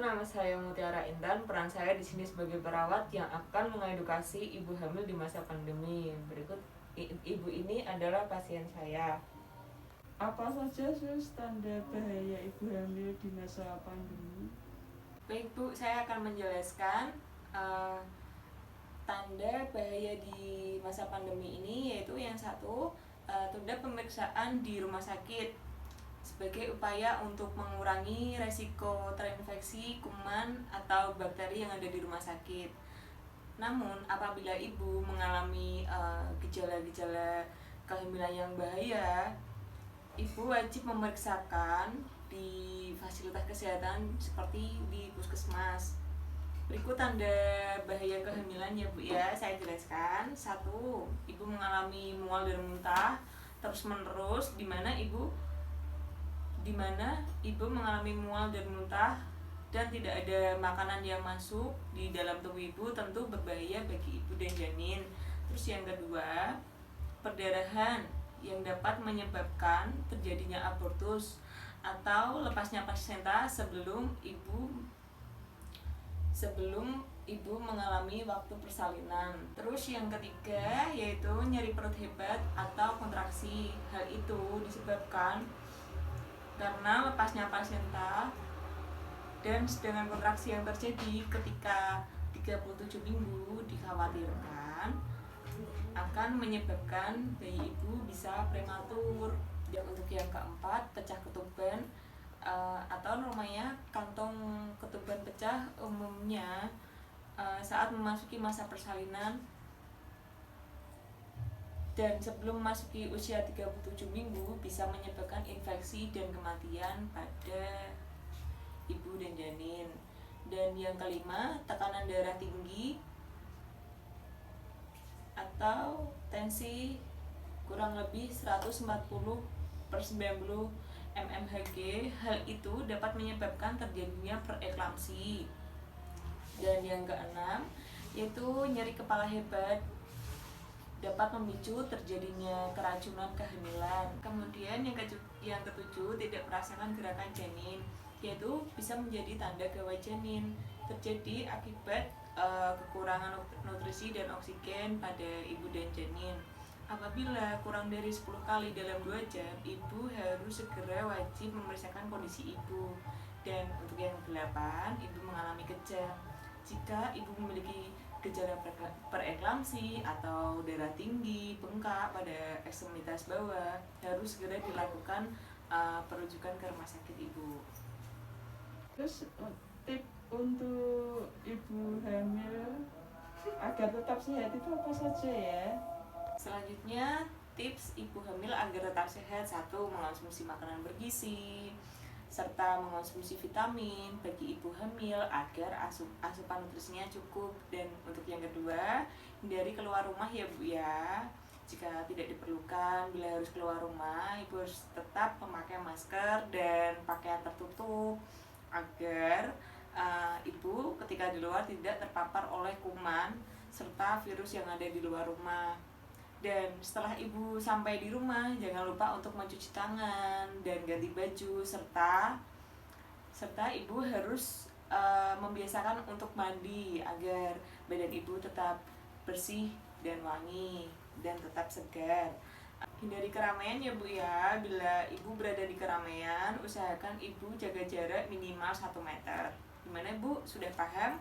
nama saya Mutiara Intan. Peran saya di sini sebagai perawat yang akan mengedukasi ibu hamil di masa pandemi. Berikut ibu ini adalah pasien saya. Apa saja tanda bahaya ibu hamil di masa pandemi? Baik Bu, saya akan menjelaskan tanda bahaya di masa pandemi ini, yaitu yang satu, tunda pemeriksaan di rumah sakit sebagai upaya untuk mengurangi resiko terinfeksi kuman atau bakteri yang ada di rumah sakit. Namun apabila ibu mengalami gejala-gejala kehamilan yang bahaya, ibu wajib memeriksakan di fasilitas kesehatan seperti di puskesmas. Berikut tanda bahaya kehamilan ya Bu ya, saya jelaskan. Satu, ibu mengalami mual dan muntah terus menerus, di mana ibu mengalami mual dan muntah dan tidak ada makanan yang masuk di dalam tubuh ibu, tentu berbahaya bagi ibu dan janin. Terus yang kedua, perdarahan yang dapat menyebabkan terjadinya abortus atau lepasnya plasenta sebelum ibu mengalami waktu persalinan. Terus yang ketiga yaitu nyeri perut hebat atau kontraksi. Hal itu disebabkan karena lepasnya plasenta dan dengan kontraksi yang terjadi ketika 37 minggu dikhawatirkan akan menyebabkan bayi ibu bisa prematur. Dan untuk yang keempat, pecah ketuban atau namanya kantong ketuban pecah, umumnya saat memasuki masa persalinan dan sebelum memasuki usia 37 minggu bisa menyebabkan infeksi dan kematian pada ibu dan janin. Dan yang kelima, tekanan darah tinggi atau tensi kurang lebih 140/90 mmHg. Hal itu dapat menyebabkan terjadinya preeklamsi. Dan yang keenam yaitu nyeri kepala hebat, dapat memicu terjadinya keracunan kehamilan. Kemudian yang ketujuh, tidak merasakan gerakan janin, yaitu bisa menjadi tanda gawat janin terjadi akibat kekurangan nutrisi dan oksigen pada ibu dan janin. Apabila kurang dari 10 kali dalam 2 jam, ibu harus segera wajib memeriksakan kondisi ibu. Dan untuk yang 8, ibu mengalami kejang. Jika ibu memiliki gejala preeklamsi atau darah tinggi, bengkak pada ekstremitas bawah, harus segera dilakukan perujukan ke rumah sakit ibu. Terus tip untuk ibu hamil agar tetap sehat itu apa saja ya? Selanjutnya, tips ibu hamil agar tetap sehat: 1. Mengonsumsi makanan bergizi serta mengonsumsi vitamin bagi ibu hamil agar asupan nutrisinya cukup. Dan untuk yang kedua, hindari keluar rumah ya Bu ya. Jika tidak diperlukan, bila harus keluar rumah, ibu harus tetap memakai masker dan pakaian tertutup agar ibu ketika di luar tidak terpapar oleh kuman serta virus yang ada di luar rumah. Dan setelah ibu sampai di rumah, jangan lupa untuk mencuci tangan dan ganti baju, serta ibu harus membiasakan untuk mandi agar badan ibu tetap bersih dan wangi dan tetap segar. Hindari keramaian ya Bu ya. Bila ibu berada di keramaian, usahakan ibu jaga jarak minimal 1 meter. Gimana Bu? Sudah paham?